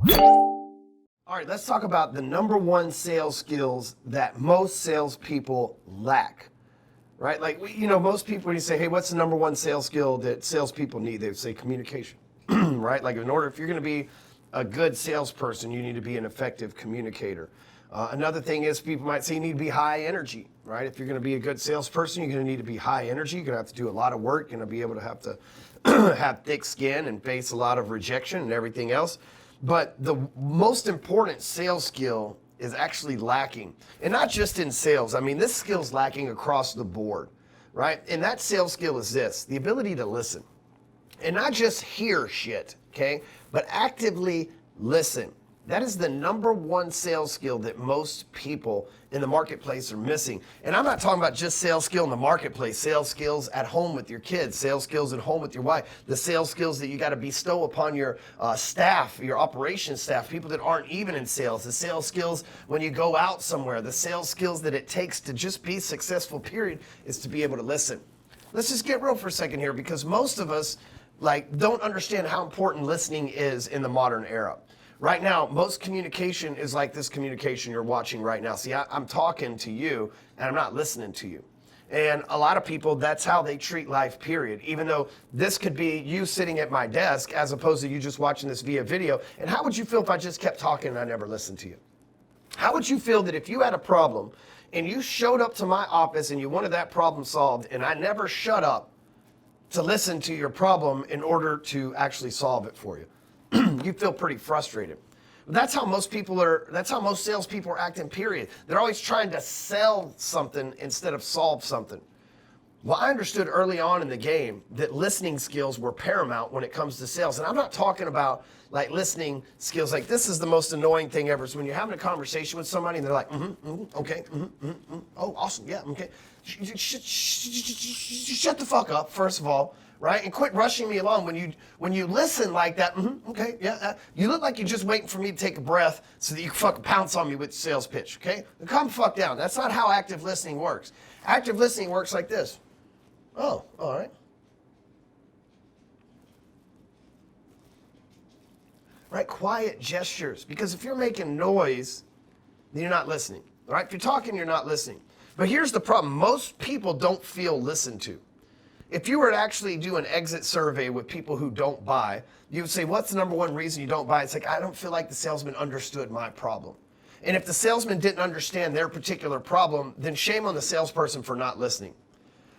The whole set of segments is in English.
All right, let's talk about the number one sales skills that most salespeople lack, right? Like, most people, when you say, hey, what's the number one sales skill that salespeople need? They would say communication, right? Like, if you're going to be a good salesperson, you need to be an effective communicator. Another thing is people might say you need to be high energy, right? If you're going to be a good salesperson, you're going to need to be high energy. You're going to have to do a lot of work. You're going to be able to have to have thick skin and face a lot of rejection and everything else. But the most important sales skill is actually lacking. And not just in sales. I mean, this skill's lacking across the board, right? And that sales skill is this, the ability to listen. And not just hear shit, okay? But actively listen. That is the number one sales skill that most people in the marketplace are missing. And I'm not talking about just sales skill in the marketplace, sales skills at home with your kids, sales skills at home with your wife, the sales skills that you got to bestow upon your staff, your operations staff, people that aren't even in sales, the sales skills when you go out somewhere, the sales skills that it takes to just be successful, period, is to be able to listen. Let's just get real for a second here, because most of us don't understand how important listening is in the modern era. Right now, most communication is like this communication you're watching right now. See, I'm talking to you and I'm not listening to you. And a lot of people, that's how they treat life, period. Even though this could be you sitting at my desk as opposed to you just watching this via video. And how would you feel if I just kept talking and I never listened to you? How would you feel that if you had a problem and you showed up to my office and you wanted that problem solved and I never shut up to listen to your problem in order to actually solve it for you? You feel pretty frustrated. That's how most salespeople are acting, period. They're always trying to sell something instead of solve something. Well, I understood early on in the game that listening skills were paramount when it comes to sales. And I'm not talking about listening skills. This is the most annoying thing ever. So when you're having a conversation with somebody and they're like, okay, oh, awesome, yeah, okay. Shut the fuck up, first of all. Right? And quit rushing me along. When you listen like that, okay, yeah, you look like you're just waiting for me to take a breath so that you can fucking pounce on me with the sales pitch, okay? Calm the fuck down. That's not how active listening works. Active listening works like this. Oh, all right. Right? Quiet gestures. Because if you're making noise, then you're not listening. All right? If you're talking, you're not listening. But here's the problem. Most people don't feel listened to. If you were to actually do an exit survey with people who don't buy, you would say, what's the number one reason you don't buy? It's like, I don't feel like the salesman understood my problem. And if the salesman didn't understand their particular problem, then shame on the salesperson for not listening.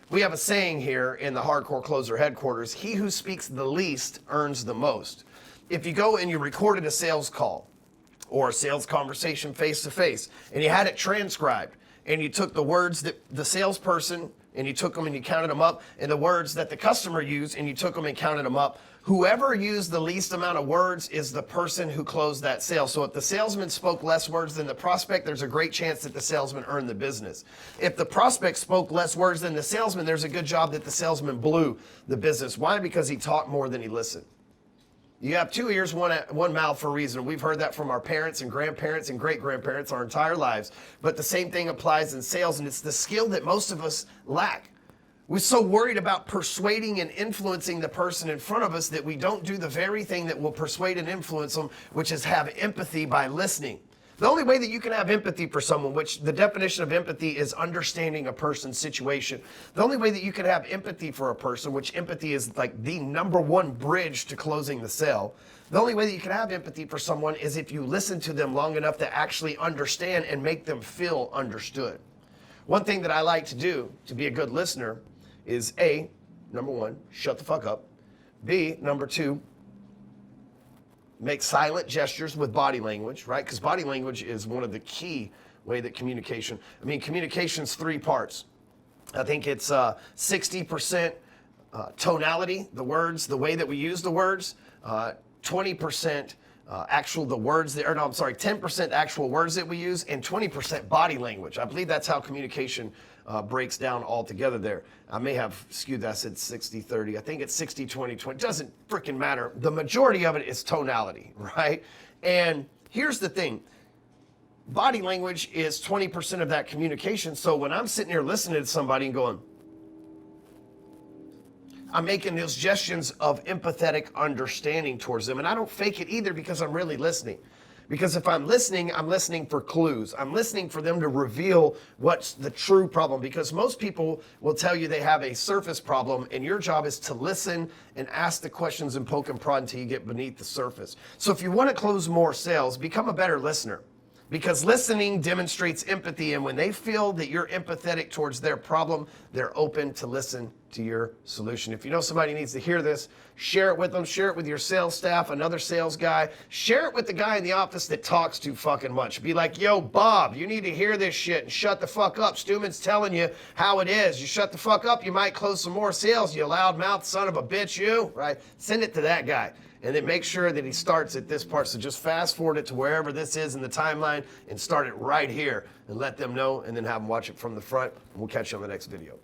We have a saying here in the Hardcore Closer headquarters, he who speaks the least earns the most. If you go and you recorded a sales call or a sales conversation face-to-face and you had it transcribed and you took the words that the salesperson and you took them and you counted them up, and the words that the customer used and you took them and counted them up, whoever used the least amount of words is the person who closed that sale. So if the salesman spoke less words than the prospect, there's a great chance that the salesman earned the business. If the prospect spoke less words than the salesman, there's a good job that the salesman blew the business. Why? Because he talked more than he listened. You have two ears, one mouth for a reason. We've heard that from our parents and grandparents and great-grandparents our entire lives. But the same thing applies in sales, and it's the skill that most of us lack. We're so worried about persuading and influencing the person in front of us that we don't do the very thing that will persuade and influence them, which is have empathy by listening. The only way that you can have empathy for someone, which the definition of empathy is understanding a person's situation. The only way that you can have empathy for a person, which empathy is like the number one bridge to closing the sale. The only way that you can have empathy for someone is if you listen to them long enough to actually understand and make them feel understood. One thing that I like to do to be a good listener is A, number one, shut the fuck up. B, number two, make silent gestures with body language, right? Because body language is one of the key way that communication's three parts. I think it's 60% tonality, the words, the way that we use the words, 20% 10% actual words that we use, and 20% body language. I believe that's how communication breaks down altogether there. I may have skewed that, I said 60-30. I think it's 60-20-20. Doesn't freaking matter. The majority of it is tonality, right? And here's the thing. Body language is 20% of that communication. So when I'm sitting here listening to somebody and going, I'm making those gestures of empathetic understanding towards them. And I don't fake it either because I'm really listening. Because if I'm listening for clues. I'm listening for them to reveal what's the true problem. Because most people will tell you they have a surface problem, and your job is to listen and ask the questions and poke and prod until you get beneath the surface. So if you want to close more sales, become a better listener. Because listening demonstrates empathy, and when they feel that you're empathetic towards their problem, they're open to listen to your solution. If you know somebody needs to hear this, share it with them, share it with your sales staff, another sales guy, share it with the guy in the office that talks too fucking much. Be like, yo, Bob, you need to hear this shit and shut the fuck up. Stewman's telling you how it is. You shut the fuck up, you might close some more sales, you loudmouth son of a bitch, you, right? Send it to that guy. And then make sure that he starts at this part. So just fast forward it to wherever this is in the timeline and start it right here and let them know, and then have them watch it from the front. And we'll catch you on the next video.